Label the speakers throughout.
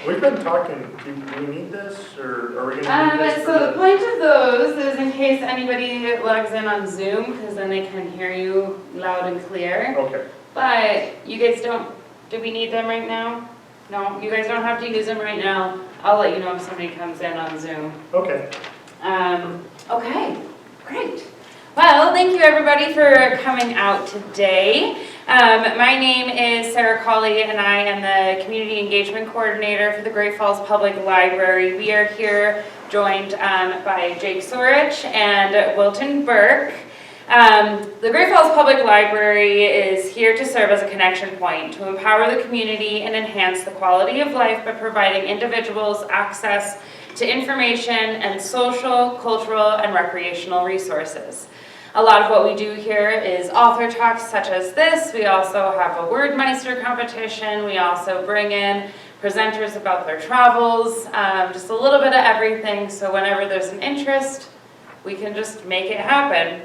Speaker 1: We've been talking, do we need this, or are we gonna need this?
Speaker 2: So the point of those is in case anybody logs in on Zoom, because then they can hear you loud and clear.
Speaker 1: Okay.
Speaker 2: But you guys don't, do we need them right now? No, you guys don't have to use them right now. I'll let you know if somebody comes in on Zoom.
Speaker 1: Okay.
Speaker 2: Okay, great. Well, thank you everybody for coming out today. My name is Sarah Colley and I am the Community Engagement Coordinator for the Great Falls Public Library. We are here joined by Jake Sorich and Wilton Burke. The Great Falls Public Library is here to serve as a connection point to empower the community and enhance the quality of life by providing individuals access to information and social, cultural, and recreational resources. A lot of what we do here is author talks such as this. We also have a Wordmeister competition. We also bring in presenters about their travels, just a little bit of everything. So whenever there's an interest, we can just make it happen.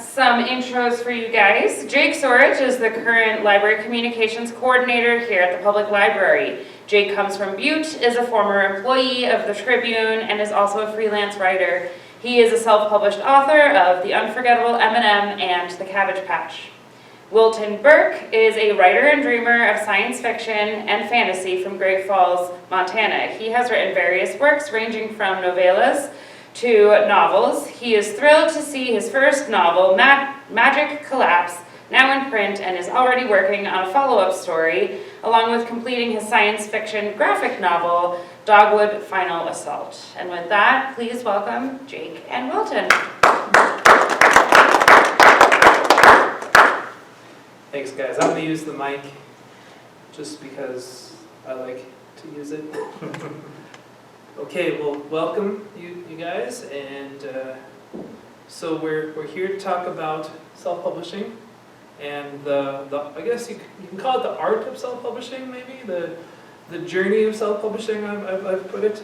Speaker 2: Some intros for you guys. Jake Sorich is the current Library Communications Coordinator here at the Public Library. Jake comes from Butte, is a former employee of the Tribune, and is also a freelance writer. He is a self-published author of The Unforgettable M&M and The Cabbage Patch. Wilton Burke is a writer and dreamer of science fiction and fantasy from Great Falls, Montana. He has written various works ranging from novellas to novels. He is thrilled to see his first novel, Magic Collapse, now in print, and is already working on a follow-up story, along with completing his science fiction graphic novel, Dogwood Final Assault. And with that, please welcome Jake and Wilton.
Speaker 3: Thanks, guys. I'm going to use the mic just because I like to use it. Okay, well, welcome you guys, and so we're here to talk about self-publishing, and I guess you can call it the art of self-publishing, maybe the journey of self-publishing. I've put it,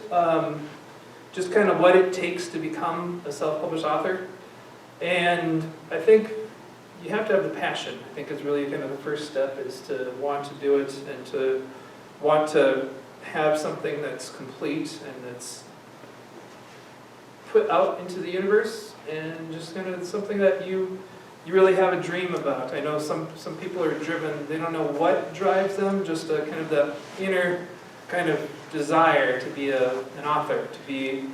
Speaker 3: just kind of what it takes to become a self-published author, and I think you have to have the passion. I think is really kind of the first step, is to want to do it and to want to have something that's complete and that's put out into the universe, and just kind of something that you really have a dream about. I know some people are driven, they don't know what drives them, just a kind of the inner kind of desire to be an author, to be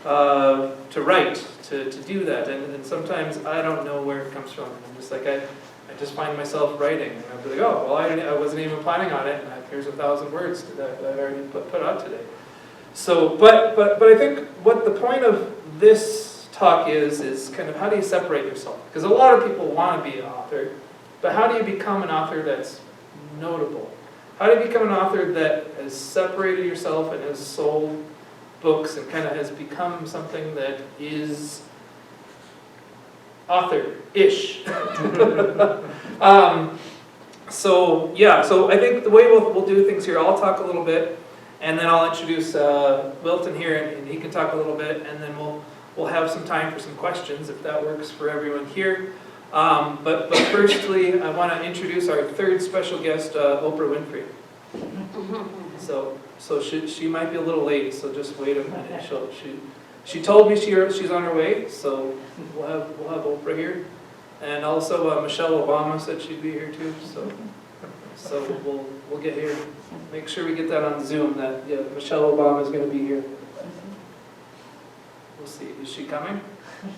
Speaker 3: to write, to do that, and sometimes I don't know where it comes from. I'm just like, I just find myself writing, and I'll be like, oh, well, I wasn't even planning on it, and here's 1,000 words that I already put out today. So, but I think what the point of this talk is kind of how do you separate yourself? Because a lot of people want to be an author, but how do you become an author that's notable? How do you become an author that has separated yourself and has sold books and kind of has become something that is author-ish? So I think the way we'll do things here, I'll talk a little bit, and then I'll introduce Wilton here, and he can talk a little bit, and then we'll have some time for some questions if that works for everyone here. But firstly, I want to introduce our third special guest, Oprah Winfrey. So she might be a little late, so just wait a minute. She told me she's on her way, so we'll have Oprah here. And also Michelle Obama said she'd be here too, so we'll get here. Make sure we get that on Zoom, that Michelle Obama is going to be here. We'll see. Is she coming? Do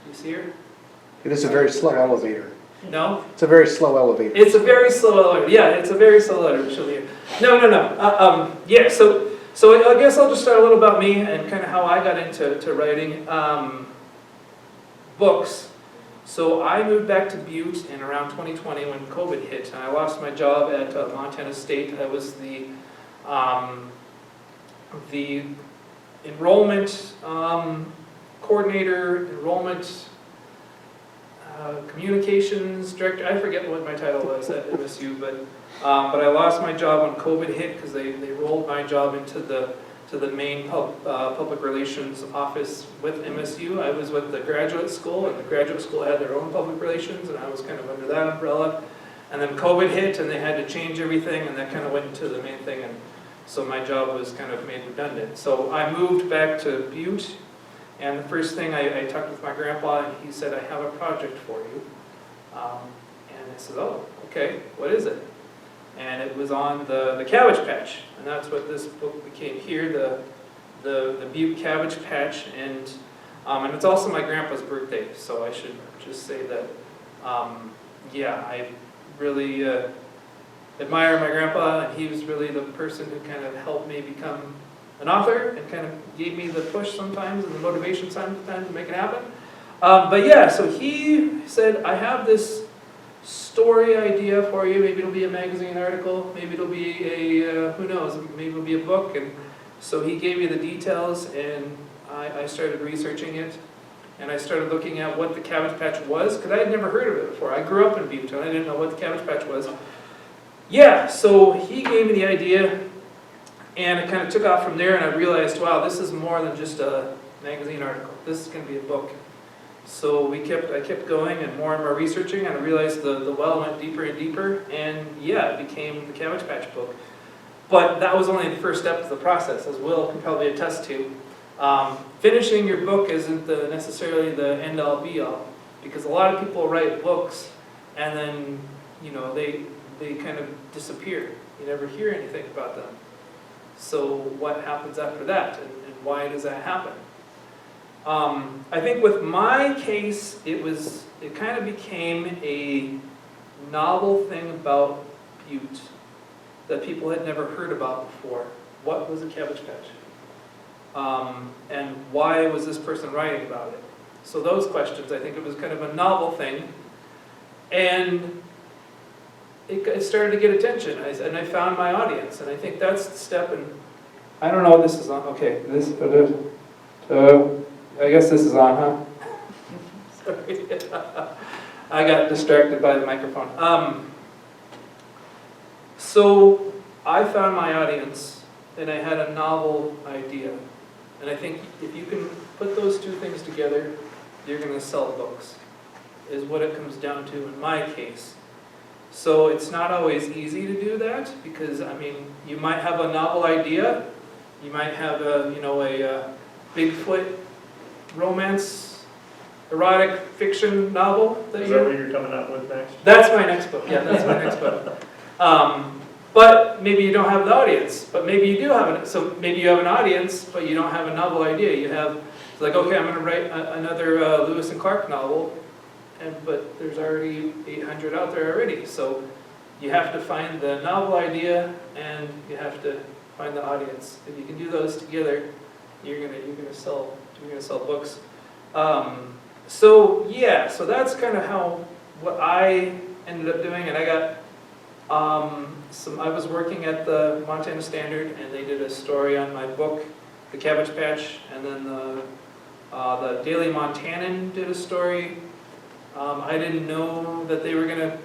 Speaker 3: you see her?
Speaker 4: It is a very slow elevator.
Speaker 3: No?
Speaker 4: It's a very slow elevator.
Speaker 3: It's a very slow elevator. Yeah, it's a very slow elevator. She'll be here. No. Yeah, so I guess I'll just start a little about me and kind of how I got into writing books. So I moved back to Butte in around 2020 when COVID hit, and I lost my job at Montana State. I was the enrollment coordinator, enrollment communications director. I forget what my title was at MSU, but I lost my job when COVID hit because they rolled my job into the main public relations office with MSU. I was with the graduate school, and the graduate school had their own public relations, and I was kind of under that umbrella. And then COVID hit and they had to change everything, and that kind of went into the main thing, and so my job was kind of made redundant. So I moved back to Butte, and the first thing I talked with my grandpa, and he said, I have a project for you. And I said, oh, okay, what is it? And it was on the Cabbage Patch, and that's what this book became here, the Butte Cabbage Patch, and it's also my grandpa's birthday, so I should just say that, yeah, I really admire my grandpa, and he was really the person who kind of helped me become an author and kind of gave me the push sometimes and the motivation sometimes to make it happen. But yeah, so he said, I have this story idea for you. Maybe it'll be a magazine article, maybe it'll be a, who knows, maybe it'll be a book. And so he gave me the details, and I started researching it. And I started looking at what the Cabbage Patch was, because I had never heard of it before. I grew up in Butte, and I didn't know what the Cabbage Patch was. Yeah, so he gave me the idea, and it kind of took off from there, and I realized, wow, this is more than just a magazine article. This is going to be a book. So I kept going and more researching, and I realized the well went deeper and deeper, and yeah, it became the Cabbage Patch book. But that was only the first step of the process, as Will can probably attest to. Finishing your book isn't necessarily the end-all be-all, because a lot of people write books and then, you know, they kind of disappear. You never hear anything about them. So what happens after that, and why does that happen? I think with my case, it kind of became a novel thing about Butte that people had never heard about before. What was a Cabbage Patch? And why was this person writing about it? So those questions, I think it was kind of a novel thing. And it started to get attention, and I found my audience. And I think that's the step. And I don't know what this is on. Okay, I guess this is on, huh? Sorry. I got distracted by the microphone. So I found my audience, and I had a novel idea. And I think if you can put those two things together, you're going to sell books, is what it comes down to in my case. So it's not always easy to do that, because, I mean, you might have a novel idea, you might have a Bigfoot romance, erotic fiction novel.
Speaker 1: Is that what you're coming up with next?
Speaker 3: That's my next book, yeah, that's my next book. But maybe you don't have the audience, but maybe you do have it. So maybe you have an audience, but you don't have a novel idea. You have, it's like, okay, I'm going to write another Lewis and Clark novel, but there's already 800 out there already. So you have to find the novel idea, and you have to find the audience. If you can do those together, you're gonna sell books. So yeah, so that's kind of what I ended up doing, and I got. I was working at the Montana Standard, and they did a story on my book, The Cabbage Patch, and then the Daily Montanan did a story. I didn't know that they were gonna.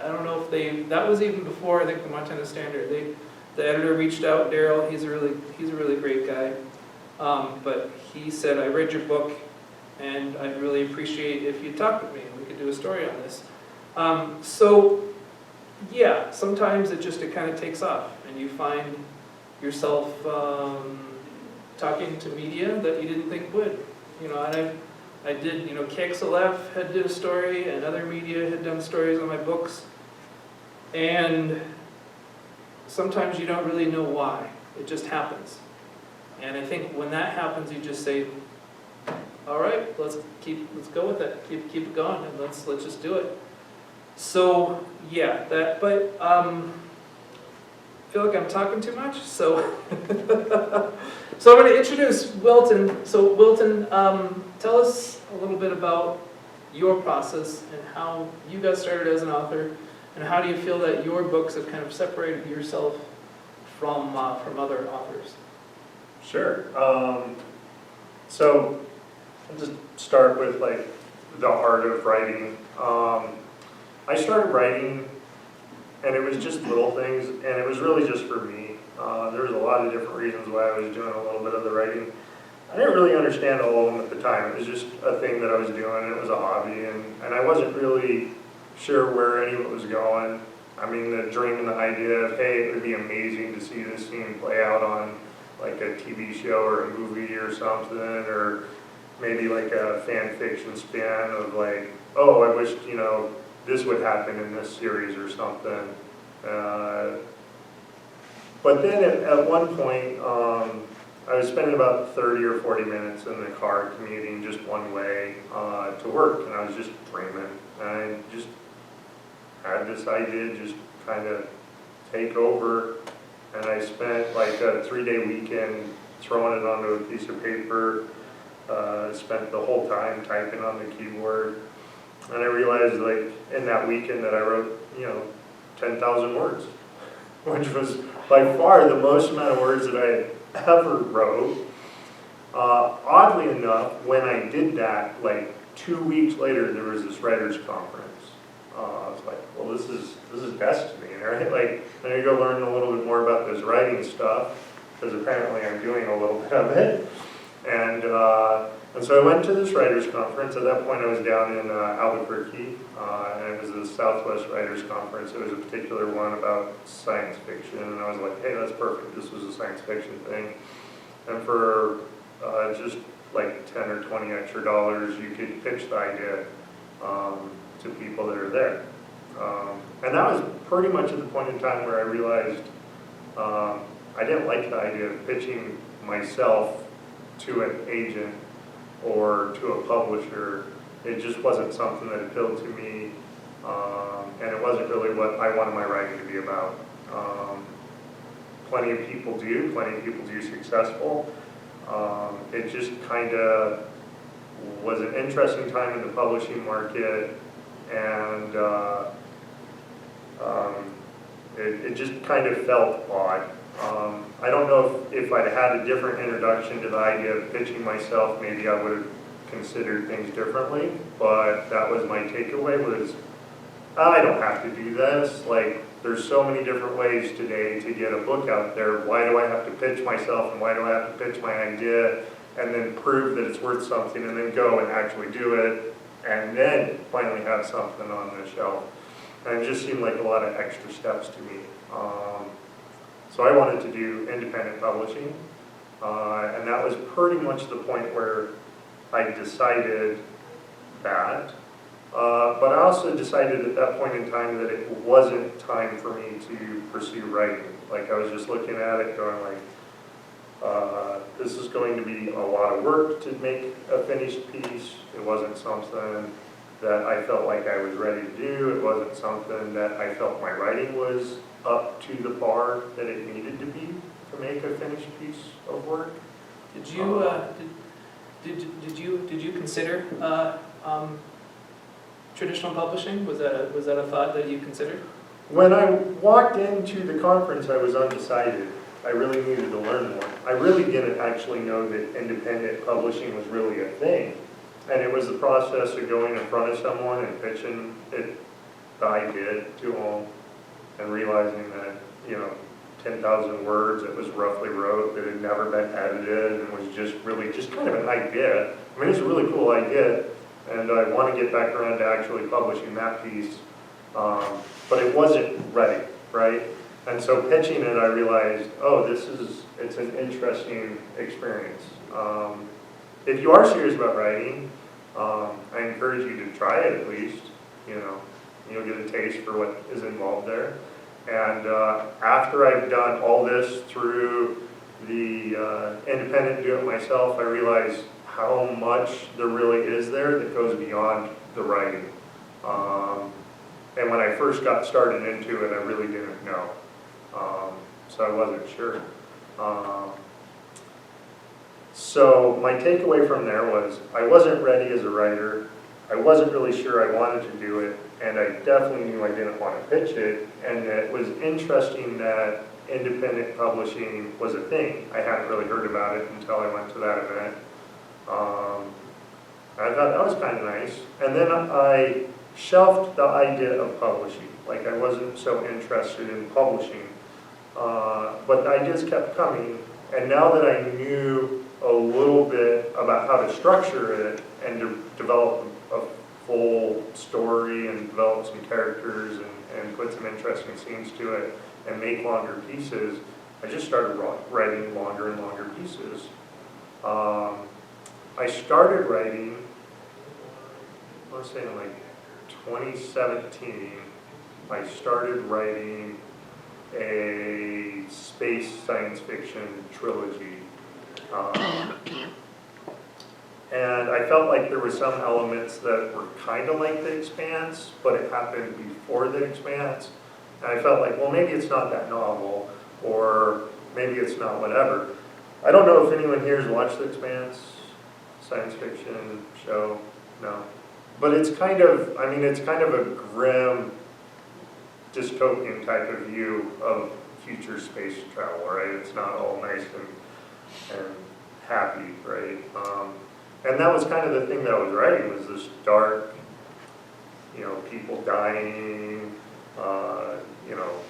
Speaker 3: I don't know if that was even before, I think, the Montana Standard. The editor reached out, Daryl. He's a really great guy. But he said, I read your book, and I'd really appreciate if you talked with me and we could do a story on this. So yeah, sometimes it kind of takes off, and you find yourself talking to media that you didn't think would. You know, and I did, KXLF had did a story, and other media had done stories on my books. And sometimes you don't really know why. It just happens. And I think when that happens, you just say, all right, let's go with it. Keep it going, and let's just do it. So yeah, but I feel like I'm talking too much, so so I'm going to introduce Wilton. So Wilton, tell us a little bit about your process and how you got started as an author, and how do you feel that your books have kind of separated yourself from other authors?
Speaker 1: Sure. So I'll just start with like the art of writing. I started writing, and it was just little things, and it was really just for me. There was a lot of different reasons why I was doing a little bit of the writing. I didn't really understand all of them at the time. It was just a thing that I was doing, and it was a hobby, and I wasn't really sure where any of it was going. I mean, the dream and the idea of, hey, it would be amazing to see this scene play out on like a TV show or a movie or something, or maybe like a fan fiction spin of like, oh, I wish, this would happen in this series or something. But then at one point, I was spending about 30 or 40 minutes in the car commuting just one way to work, and I was just dreaming. And I just had this idea just kind of take over, and I spent like a 3-day weekend throwing it onto a piece of paper, spent the whole time typing on the keyboard, and I realized like in that weekend that I wrote, 10,000 words, which was by far the most amount of words that I had ever wrote. Oddly enough, when I did that, like 2 weeks later, there was this writers' conference. I was like, well, this is destiny, right? Like, I need to go learn a little bit more about this writing stuff, because apparently I'm doing a little bit of it. And so I went to this writers' conference. At that point, I was down in Albuquerque, and it was the Southwest Writers' Conference. It was a particular one about science fiction, and I was like, hey, that's perfect. This was a science fiction thing. And for just like 10 or 20 extra dollars, you could pitch the idea to people that are there. And that was pretty much at the point in time where I realized I didn't like the idea of pitching myself to an agent or to a publisher. It just wasn't something that appealed to me, and it wasn't really what I wanted my writing to be about. Plenty of people do successful. It just kind of was an interesting time in the publishing market, and it just kind of felt odd. I don't know if I'd had a different introduction to the idea of pitching myself, maybe I would have considered things differently, but that was my takeaway was, I don't have to do this. Like, there's so many different ways today to get a book out there. Why do I have to pitch myself, and why do I have to pitch my idea and then prove that it's worth something and then go and actually do it and then finally have something on the shelf? And it just seemed like a lot of extra steps to me. So I wanted to do independent publishing, and that was pretty much the point where I decided that. But I also decided at that point in time that it wasn't time for me to pursue writing. Like, I was just looking at it going like, this is going to be a lot of work to make a finished piece. It wasn't something that I felt like I was ready to do. It wasn't something that I felt my writing was up to the bar that it needed to be to make a finished piece of work.
Speaker 3: Did you consider traditional publishing? Was that a thought that you considered?
Speaker 1: When I walked into the conference, I was undecided. I really needed to learn more. I really didn't actually know that independent publishing was really a thing. And it was the process of going in front of someone and pitching it, the idea to them, and realizing that, 10,000 words it was roughly wrote, that had never been edited, and was just really just kind of an idea. I mean, it's a really cool idea, and I want to get back around to actually publishing that piece, but it wasn't ready, right? And so pitching it, I realized, oh, it's an interesting experience. If you are serious about writing, I encourage you to try it at least. You'll get a taste for what is involved there. And after I've done all this through the independent do-it-myself, I realized how much there really is there that goes beyond the writing. And when I first got started into it, I really didn't know. So I wasn't sure. So my takeaway from there was I wasn't ready as a writer. I wasn't really sure I wanted to do it, and I definitely knew I didn't want to pitch it. And it was interesting that independent publishing was a thing. I hadn't really heard about it until I went to that event. I thought that was kind of nice. And then I shelved the idea of publishing. Like, I wasn't so interested in publishing. But the ideas kept coming, and now that I knew a little bit about how to structure it and to develop a full story and develop develop some characters and put some interesting scenes to it and make longer pieces, I just started writing longer and longer pieces. I started writing, let's say in like 2017, I started writing a space science fiction trilogy. And I felt like there were some elements that were kind of like The Expanse, but it happened before The Expanse. And I felt like, well, maybe it's not that novel, or maybe it's not whatever. I don't know if anyone here has watched The Expanse, science fiction show, no. But it's kind of, I mean, it's kind of a grim, dystopian type of view of future space travel, right? It's not all nice and happy, right? And that was kind of the thing that I was writing, was this dark, you know, people dying, you know,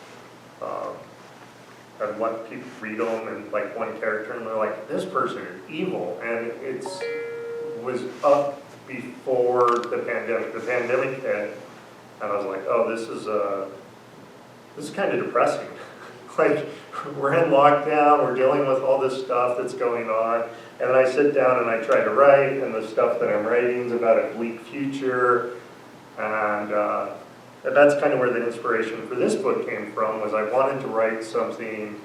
Speaker 1: and what people read them, and like one character, and they're like, this person is evil, and was up before the pandemic. The pandemic hit, and I was like, oh, this is kind of depressing. Like, we're in lockdown, we're dealing with all this stuff that's going on, and then I sit down and I try to write, and the stuff that I'm writing is about a bleak future, and that's kind of where the inspiration for this book came from, was I wanted to write something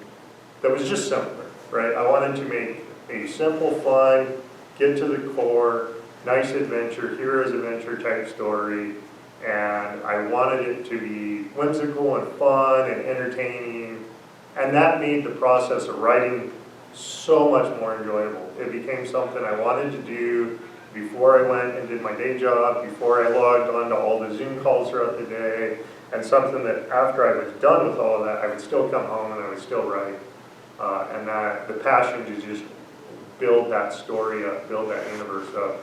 Speaker 1: that was just simpler, right? I wanted to make a simple, fun, get to the core, nice adventure, hero's adventure type story, and I wanted it to be whimsical and fun and entertaining, and that made the process of writing so much more enjoyable. It became something I wanted to do before I went and did my day job, before I logged on to all the Zoom calls throughout the day, and something that after I was done with all of that, I would still come home and I would still write. And that the passion to just build that story up, build that universe up.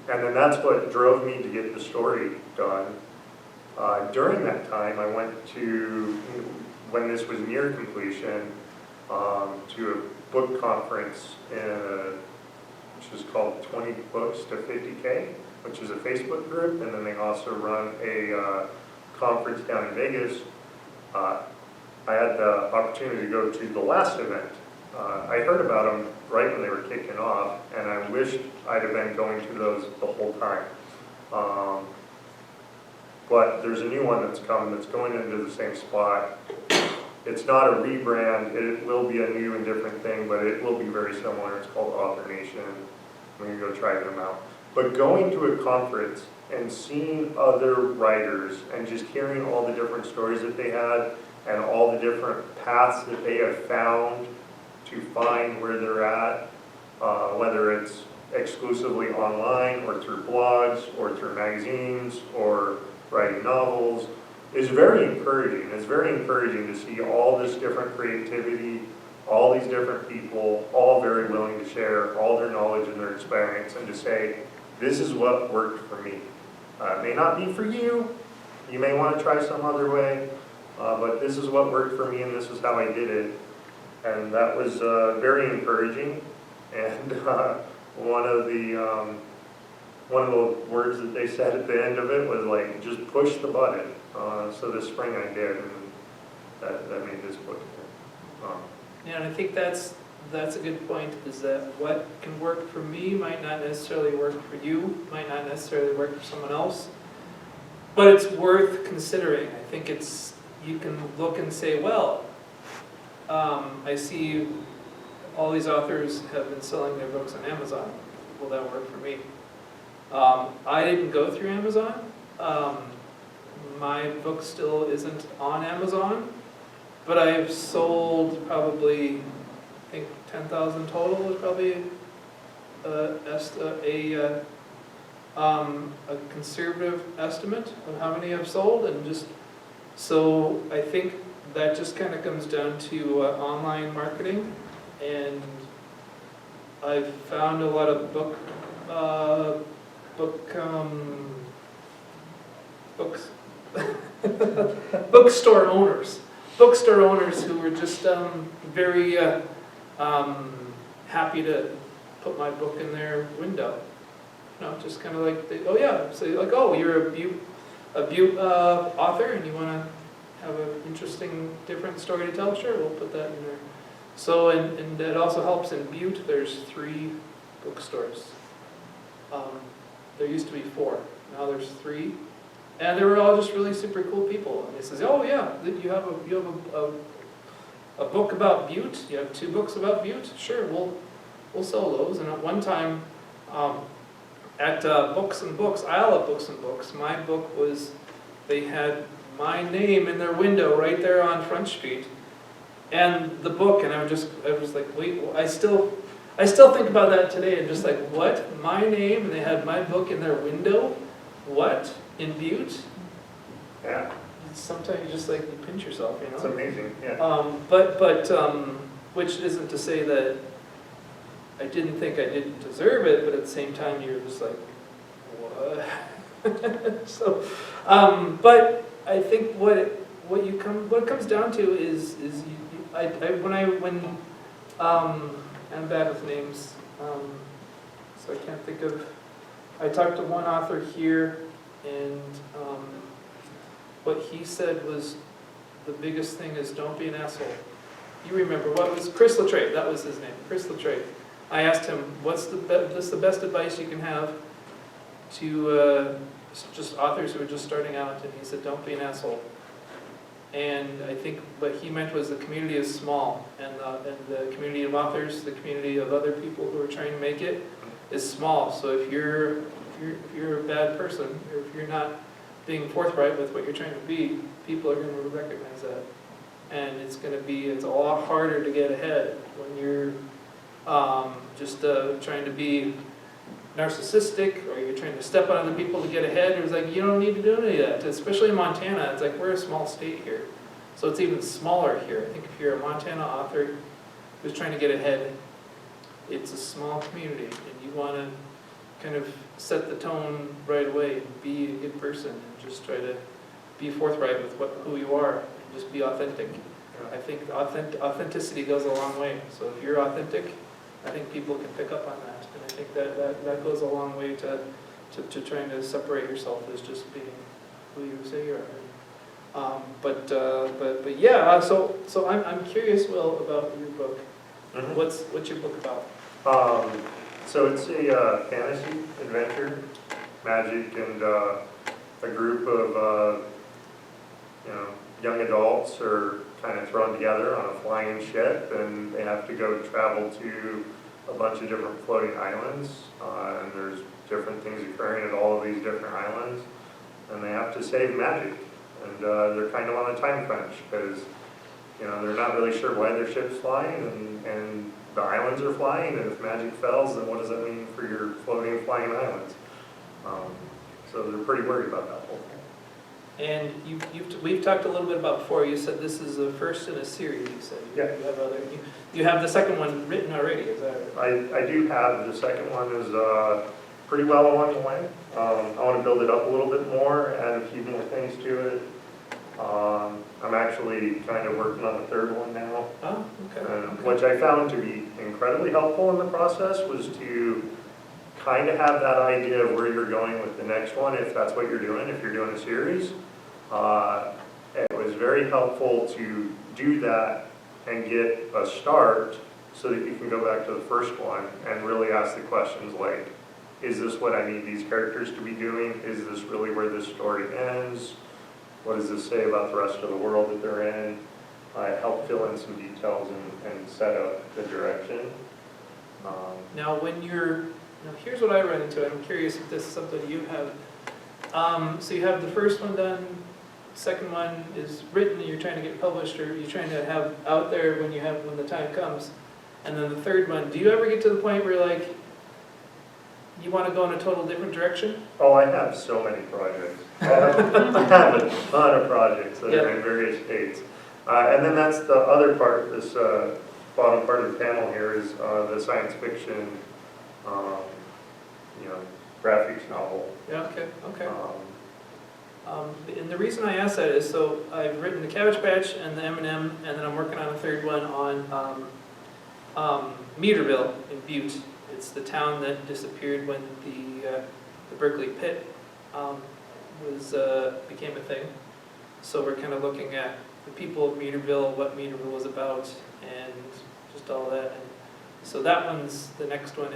Speaker 1: And then that's what drove me to get the story done. During that time, I went to, when this was near completion, to a book conference which is called 20 Books to 50K, which is a Facebook group, and then they also run a conference down in Vegas. I had the opportunity to go to the last event. I heard about them right when they were kicking off, and I wished I'd have been going to those the whole time. But there's a new one that's coming that's going into the same spot. It's not a rebrand, it will be a new and different thing, but it will be very similar. It's called Author Nation. I'm going to go try them out. But going to a conference and seeing other writers and just hearing all the different stories that they had and all the different paths that they have found to find where they're at, whether it's exclusively online or through blogs or through magazines or writing novels, is very encouraging. It's very encouraging to see all this different creativity, all these different people, all very willing to share all their knowledge and their experience, and to say, this is what worked for me. It may not be for you, you may want to try some other way, but this is what worked for me and this is how I did it. And that was very encouraging. And one of the words that they said at the end of it was like, just push the button. So this spring I did, and that made this book.
Speaker 3: Yeah, and I think that's a good point, is that what can work for me might not necessarily work for you, might not necessarily work for someone else, but it's worth considering. I think you can look and say, well, I see all these authors have been selling their books on Amazon. Will that work for me? I didn't go through Amazon. My book still isn't on Amazon, but I've sold probably, I think 10,000 total is probably a conservative estimate of how many I've sold, and just so I think that just kind of comes down to online marketing, and I've found a lot of bookstore owners who were just very happy to put my book in their window. No, just kind of like, oh yeah, so like, oh, you're a Butte author and you want to have an interesting, different story to tell, sure, we'll put that in there. So, and it also helps in Butte, there's 3 bookstores. There used to be 4, now there's 3. And they were all just really super cool people. And they says, oh yeah, you have a book about Butte, you have 2 books about Butte, sure, we'll sell those. And at one time, at Books and Books, Isle of Books and Books, my book was, they had my name in their window right there on Front Street, and the book, and I was like, wait, I still think about that today, and just like, what, my name, and they had my book in their window, what, in Butte?
Speaker 1: Yeah,
Speaker 3: Sometimes you just like, you pinch yourself, you know?
Speaker 1: it's amazing, yeah.
Speaker 3: Which isn't to say that I didn't think I didn't deserve it, but at the same time, you're just like, what? So, but I think what it comes down to is when I'm bad with names, so I can't think of. I talked to one author here, and what he said was the biggest thing is don't be an asshole. You remember what was Chris Latreille? That was his name, Chris Latreille. I asked him, what's the best advice you can have to just authors who are just starting out? And he said, don't be an asshole. And I think what he meant was the community is small, and the community of authors, the community of other people who are trying to make it, is small. So if you're a bad person, or if you're not being forthright with what you're trying to be, people are going to recognize that. And it's a lot harder to get ahead when you're just trying to be narcissistic, or you're trying to step on other people to get ahead. It was like, you don't need to do any of that. Especially in Montana, it's like, we're a small state here. So it's even smaller here. I think if you're a Montana author who's trying to get ahead, it's a small community, and you want to kind of set the tone right away, and be a good person, and just try to be forthright with who you are, and just be authentic. I think authenticity goes a long way. So if you're authentic, I think people can pick up on that, and I think that goes a long way to trying to separate yourself as just being who you say you are. But yeah. So I'm curious, Will, about your book.
Speaker 1: Mhm.
Speaker 3: What's your book about?
Speaker 1: So it's a fantasy adventure, magic, and a group of young adults are kind of thrown together on a flying ship, and they have to go travel to a bunch of different floating islands, and there's different things occurring at all of these different islands, and they have to save magic, and they're kind of on a time crunch because they're not really sure why their ship's flying, and the islands are flying, and if magic fails, then what does that mean for your floating flying islands? So they're pretty worried about that whole thing.
Speaker 3: And we've talked a little bit about before. You said this is the first in a series. You said
Speaker 1: Yeah.
Speaker 3: you have the second one written already. Is that right?
Speaker 1: I do have, the second one is pretty well along the way. I want to build it up a little bit more, add a few more things to it. I'm actually kind of working on the third one now.
Speaker 3: Oh, okay.
Speaker 1: Which I found to be incredibly helpful in the process was to kind of have that idea of where you're going with the next one, if that's what you're doing, if you're doing a series. It was very helpful to do that and get a start so that you can go back to the first one and really ask the questions like, is this what I need these characters to be doing? Is this really where this story ends? What does this say about the rest of the world that they're in? It helped fill in some details and set up the direction.
Speaker 3: Now, here's what I run into. I'm curious if this is something you have. So you have the first one done, second one is written, and you're trying to get published, or you're trying to have out there when the time comes, and then the third one. Do you ever get to the point where like you want to go in a total different direction?
Speaker 1: Oh, I have so many projects. I have a ton of projects that are in various states. And then that's the other part, this bottom part of the panel here is the science fiction, graphics novel.
Speaker 3: Yeah, okay. And the reason I ask that is, so I've written the Cabbage Patch and the M&M, and then I'm working on a third one on Meterville in Butte. it's the town that disappeared when the Berkeley pit became a thing. So we're kind of looking at the people of Meaderville, what Meaderville was about, and just all that. And so that one's the next one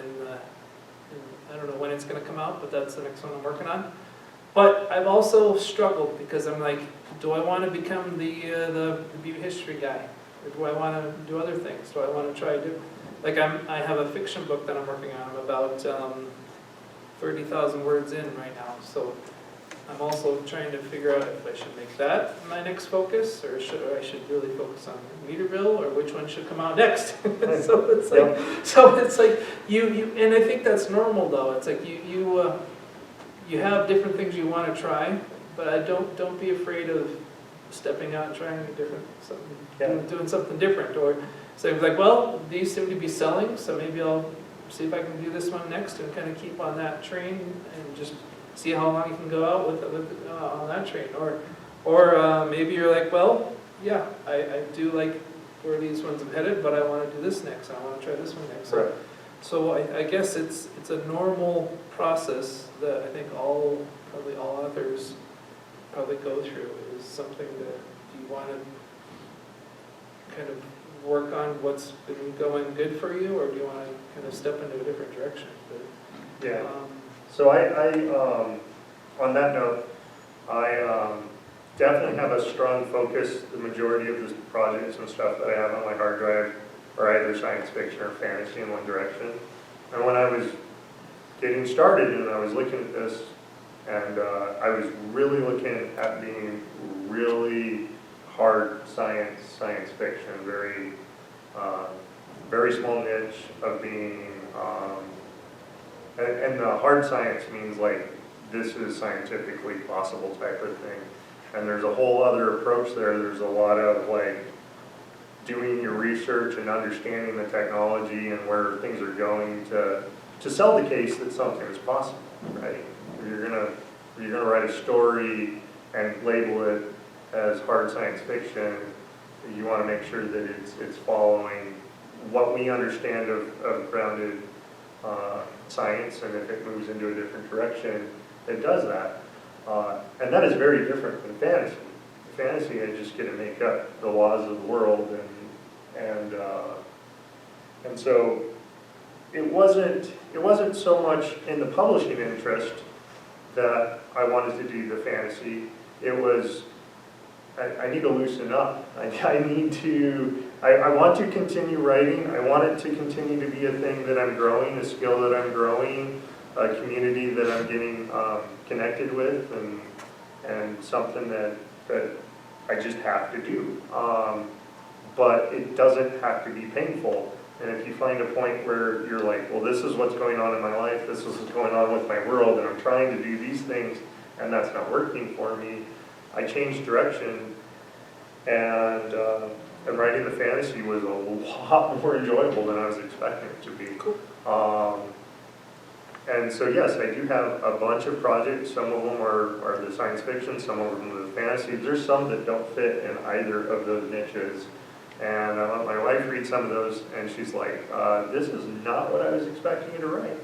Speaker 3: I don't know when it's going to come out, but that's the next one I'm working on. But I've also struggled because I'm like, do I want to become the Butte history guy? Or do I want to do other things? Do I want to try to, like I have a fiction book that I'm working on. I'm about 30,000 words in right now. So I'm also trying to figure out if I should make that my next focus, or I should really focus on Meaderville, or which one should come out next. So it's like you and I think that's normal though. It's like you have different things you want to try, but don't be afraid of stepping out and trying doing something different. Or so it's like, well, these seem to be selling, so maybe I'll see if I can do this one next and kind of keep on that train and just see how long you can go out on that train. Or maybe you're like, well, yeah, I do like where these ones have headed, but I want to do this next. I want to try this one next.
Speaker 1: Right.
Speaker 3: So I guess it's a normal process that I think probably all authors probably go through. Is something that you want to kind of work on what's been going good for you, or do you want to kind of step into a different direction? But,
Speaker 1: Yeah. So on that note, I definitely have a strong focus. The majority of the projects and stuff that I have on my hard drive are either science fiction or fantasy in one direction. And when I was getting started and I was looking at this, and I was really looking at being really hard science fiction, very small niche of being, and the hard science means like this is scientifically possible type of thing. And there's a whole other approach there. There's a lot of like doing your research and understanding the technology and where things are going to sell the case that something is possible, right? You're gonna write a story and label it as hard science fiction. You want to make sure that it's following what we understand of grounded science, and if it moves into a different direction, it does that. And that is very different than fantasy. Fantasy, I just get to make up the laws of the world, and so it wasn't so much in the publishing interest that I wanted to do the fantasy. It was I need to loosen up. I want to continue writing. I want it to continue to be a thing that I'm growing, a skill that I'm growing, a community that I'm getting connected with, and something that I just have to do. But it doesn't have to be painful. And if you find a point where you're like, well, this is what's going on in my life, this is what's going on with my world, and I'm trying to do these things, and that's not working for me, I changed direction, and writing the fantasy was a lot more enjoyable than I was expecting it to be.
Speaker 3: Cool.
Speaker 1: And so yes, I do have a bunch of projects. Some of them are the science fiction, some of them are the fantasy. There's some that don't fit in either of those niches. And I let my wife read some of those, and she's like, this is not what I was expecting you to write.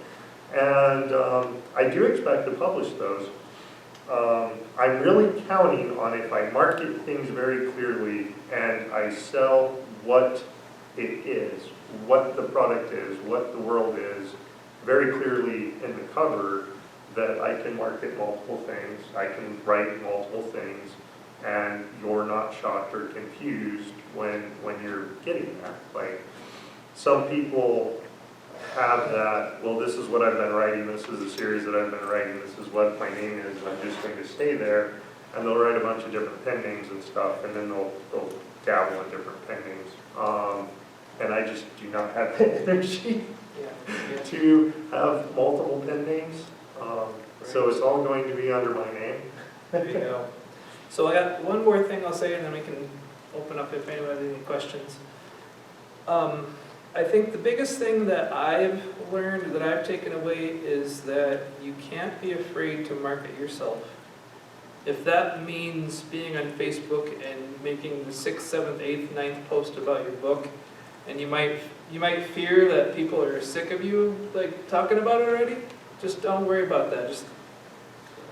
Speaker 1: And I do expect to publish those. I'm really counting on, if I market things very clearly and I sell what it is, what the product is, what the world is, very clearly in the cover, that I can market multiple things, I can write multiple things, and you're not shocked or confused when you're getting that. Like, some people have that, well, this is what I've been writing, this is a series that I've been writing, this is what my name is, and I'm just going to stay there, and they'll write a bunch of different pen names and stuff, and then they'll dabble in different pen names. And I just do not have the energy to have multiple pen names, so it's all going to be under my name.
Speaker 3: There you go. So I got one more thing I'll say, and then we can open up if anyone has any questions. I think the biggest thing that I've learned, that I've taken away, is that you can't be afraid to market yourself. If that means being on Facebook and making the 6th, 7th, 8th, 9th post about your book, and you might fear that people are sick of you like talking about it already. Just don't worry about that. Just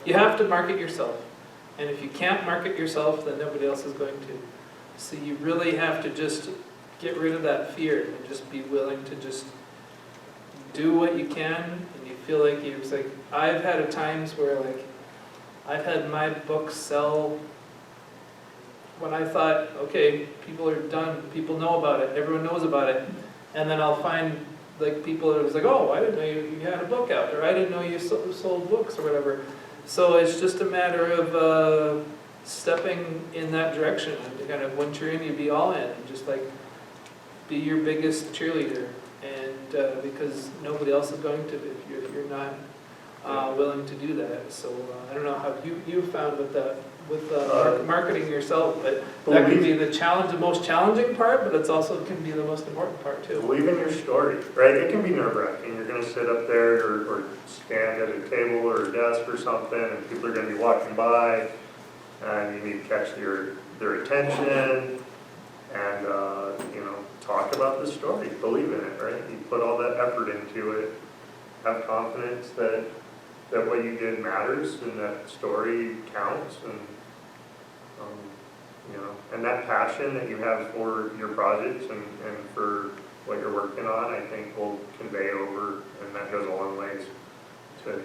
Speaker 3: you have to market yourself, and if you can't market yourself, then nobody else is going to. So you really have to just get rid of that fear and just be willing to just do what you can, and you feel like it's like I've had times where like I've had my books sell when I thought, okay, people are done, people know about it, everyone knows about it, and then I'll find like people that was like, oh, I didn't know you had a book out, or I didn't know you sold books or whatever. So it's just a matter of stepping in that direction, and kind of once you're in, you be all in, and just like be your biggest cheerleader, and because nobody else is going to if you're not willing to do that. So I don't know how you found with that, with marketing yourself, but that can be the challenge, the most challenging part, but it's also can be the most important part too.
Speaker 1: Believe in your story, right? It can be nerve-wracking. You're going to sit up there or stand at a table or a desk or something, and people are going to be walking by, and you need to catch their attention, and talk about the story. Believe in it, right? You put all that effort into it. Have confidence that what you did matters and that story counts, and that passion that you have for your projects and for what you're working on, I think will convey over, and that goes a long ways to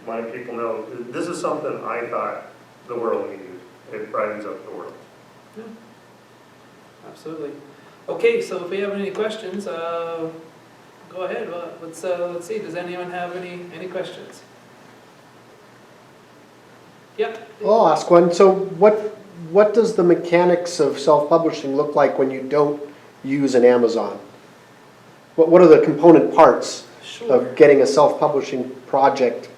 Speaker 1: letting people know this is something I thought the world needed. It brightens up the world.
Speaker 3: Yeah. Absolutely. Okay, so if we have any questions, go ahead. Well, let's see. Does anyone have any questions? Yep.
Speaker 4: I'll ask one. So what does the mechanics of self-publishing look like when you don't use an Amazon? What are the component parts
Speaker 3: Sure.
Speaker 4: of getting a self-publishing project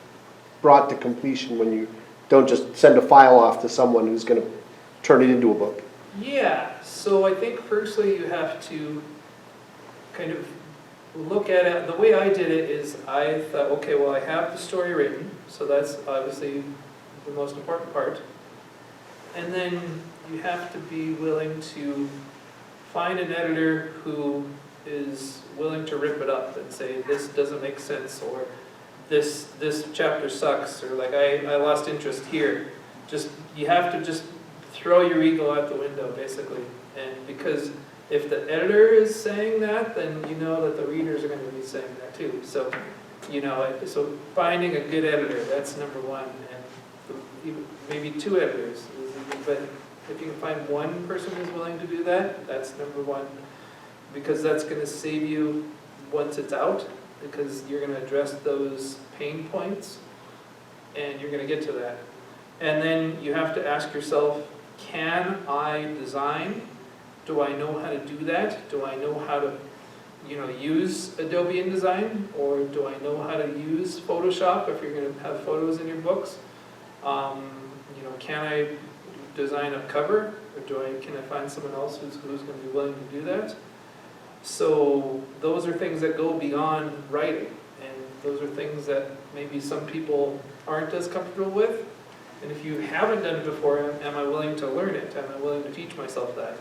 Speaker 4: brought to completion when you don't just send a file off to someone who's going to turn it into a book?
Speaker 3: Yeah, so I think firstly you have to kind of look at it. The way I did it is I thought, okay, well I have the story written, so that's obviously the most important part. And then you have to be willing to find an editor who is willing to rip it up and say, this doesn't make sense, or this chapter sucks, or like I lost interest here. You have to just throw your ego out the window, basically. And because if the editor is saying that, then you know that the readers are going to be saying that too. So, so finding a good editor, that's number one. And maybe two editors. But if you can find one person who's willing to do that, that's number one. Because that's going to save you once it's out, because you're going to address those pain points, and you're going to get to that. And then you have to ask yourself, can I design? Do I know how to do that? Do I know how to, use Adobe InDesign? Or do I know how to use Photoshop if you're going to have photos in your books? Can I design a cover? Or can I find someone else who's going to be willing to do that? So those are things that go beyond writing. And those are things that maybe some people aren't as comfortable with. And if you haven't done it before, am I willing to learn it? Am I willing to teach myself that?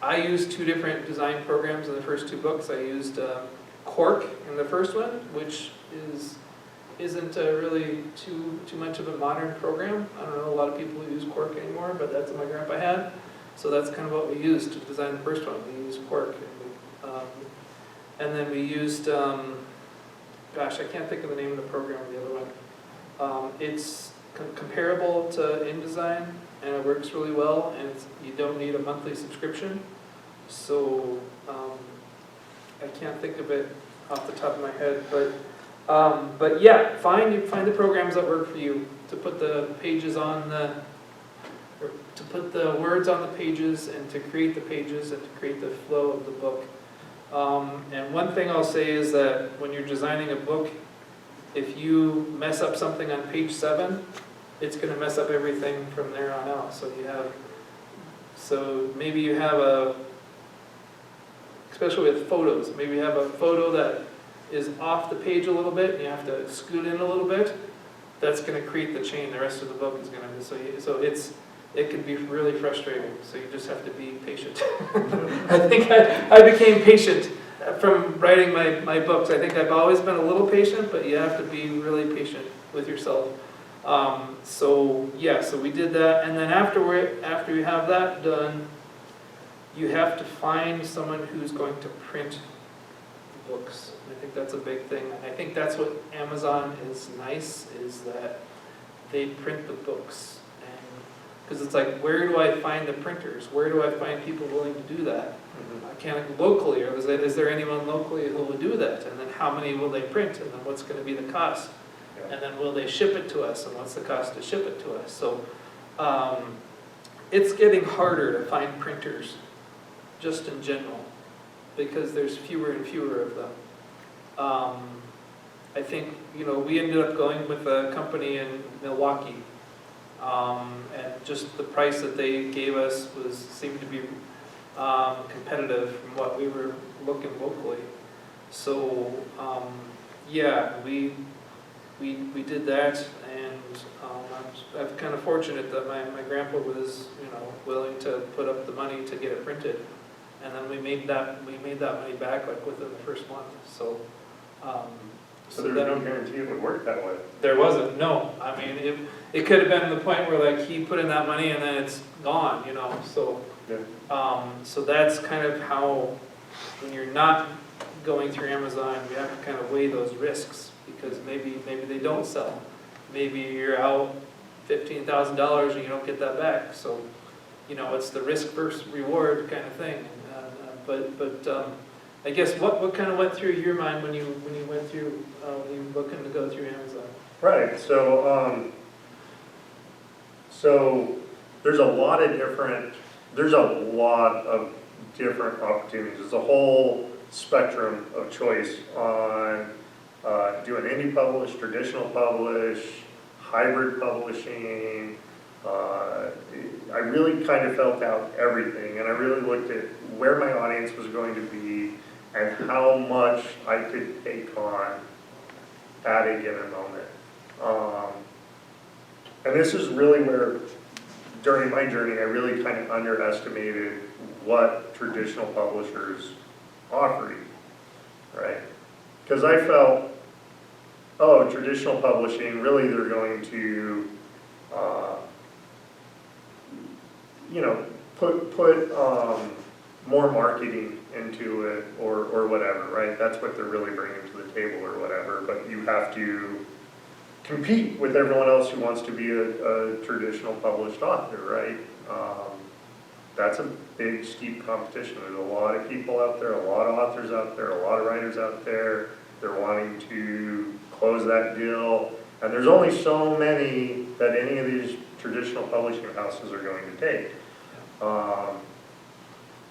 Speaker 3: I used two different design programs in the first two books. I used Cork in the first one, which isn't really too much of a modern program. I don't know a lot of people who use Cork anymore, but that's what my grandpa had. So that's kind of what we used to design the first one. We used Cork. And then we used, gosh, I can't think of the name of the program, the other one. It's comparable to InDesign, and it works really well, and you don't need a monthly subscription. So I can't think of it off the top of my head, but yeah, find the programs that work for you to put the pages on to put the words on the pages, and to create the pages, and to create the flow of the book. And one thing I'll say is that when you're designing a book, if you mess up something on page 7, it's going to mess up everything from there on out. So maybe you have especially with photos, maybe you have a photo that is off the page a little bit, and you have to scoot in a little bit. That's going to create the chain. The rest of the book is going to. So it can be really frustrating, so you just have to be patient. I think I became patient from writing my books. I think I've always been a little patient, but you have to be really patient with yourself. So we did that, and then after you have that done, you have to find someone who's going to print the books. I think that's a big thing. I think that's what Amazon is nice, is that they print the books. Because it's like, where do I find the printers? Where do I find people willing to do that? I can't locally, or is there anyone locally who will do that? And then how many will they print? And then what's going to be the cost?
Speaker 1: Yeah.
Speaker 3: And then will they ship it to us? And what's the cost to ship it to us? So it's getting harder to find printers, just in general, because there's fewer and fewer of them. I think, we ended up going with a company in Milwaukee. And just the price that they gave us seemed to be competitive from what we were looking locally. So we did that, and I'm kind of fortunate that my grandpa was willing to put up the money to get it printed, and then we made that money back like within the first month. So
Speaker 1: there's no guarantee it would work that way.
Speaker 3: There wasn't, no. I mean, it could have been the point where like he put in that money and then it's gone, so.
Speaker 1: Yeah.
Speaker 3: So that's kind of how, when you're not going through Amazon, you have to kind of weigh those risks, because maybe they don't sell. Maybe you're out $15,000 and you don't get that back. So, it's the risk versus reward kind of thing. But I guess what kind of went through your mind when you went through when you were looking to go through Amazon?
Speaker 1: Right. So there's a lot of different opportunities. There's a whole spectrum of choice on doing indie publish, traditional publish, hybrid publishing. I really kind of felt out everything, and I really looked at where my audience was going to be and how much I could take on at a given moment. And this is really where, during my journey, I really kind of underestimated what traditional publishers offer you, right? Because I felt, traditional publishing, really they're going to, put more marketing into it or whatever, right? That's what they're really bringing to the table or whatever, but you have to compete with everyone else who wants to be a traditional published author, right? That's a big, steep competition. There's a lot of people out there, a lot of authors out there, a lot of writers out there. They're wanting to close that deal, and there's only so many that any of these traditional publishing houses are going to take.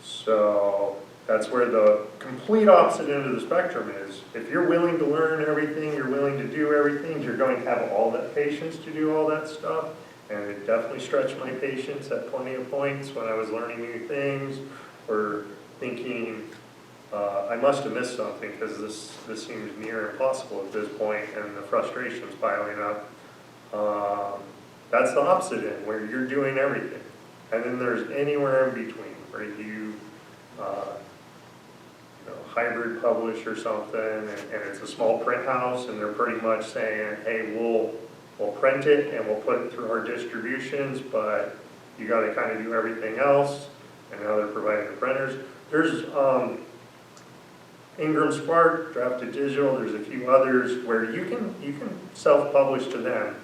Speaker 1: So that's where the complete opposite end of the spectrum is. If you're willing to learn everything, you're willing to do everything, you're going to have all that patience to do all that stuff. And it definitely stretched my patience at plenty of points when I was learning new things or thinking, I must have missed something because this seems near impossible at this point, and the frustration's piling up. That's the opposite end, where you're doing everything. And then there's anywhere in between, where you hybrid publish or something, and it's a small print house, and they're pretty much saying, hey, we'll print it and we'll put it through our distributions, but you got to kind of do everything else. And now they're providing the printers. There's Ingram Spark, Drafted Digital. There's a few others where you can self-publish to them,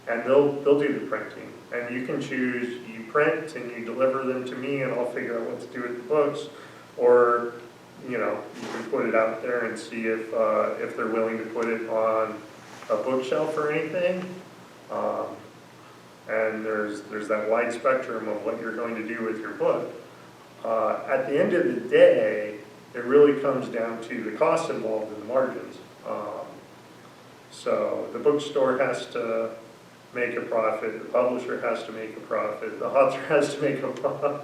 Speaker 1: and they'll do the printing. And you can choose, you print and you deliver them to me, and I'll figure out what to do with the books, or you can put it out there and see if they're willing to put it on a bookshelf or anything. And there's that wide spectrum of what you're going to do with your book. At the end of the day, it really comes down to the cost involved in the margins. So the bookstore has to make a profit, the publisher has to make a profit, the author has to make a profit.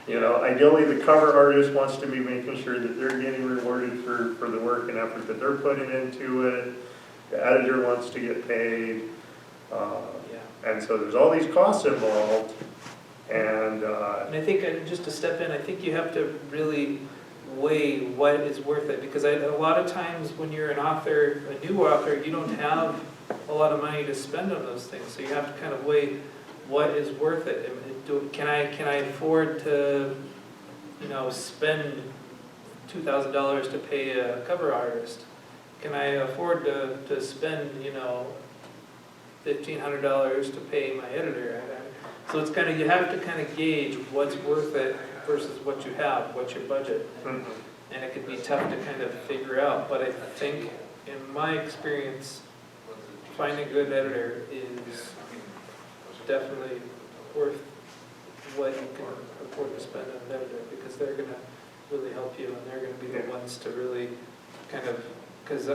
Speaker 1: Ideally the cover artist wants to be making sure that they're getting rewarded for the work and effort that they're putting into it. The editor wants to get paid.
Speaker 3: Yeah.
Speaker 1: And so there's all these costs involved, and,
Speaker 3: And I think, just to step in, I think you have to really weigh what is worth it, because a lot of times when you're an author, a new author, you don't have a lot of money to spend on those things, so you have to kind of weigh what is worth it. Can I afford to, spend $2,000 to pay a cover artist? Can I afford to spend, $1,500 to pay my editor? So it's kind of, you have to kind of gauge what's worth it versus what you have, what's your budget.
Speaker 1: mhm.
Speaker 3: And it can be tough to kind of figure out, but I think, in my experience, finding a good editor is definitely worth what you can afford to spend on an editor, because they're gonna really help you, and they're gonna be the ones to really kind of, because,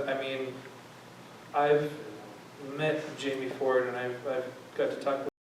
Speaker 3: I've met Jamie Ford, and I've got to talk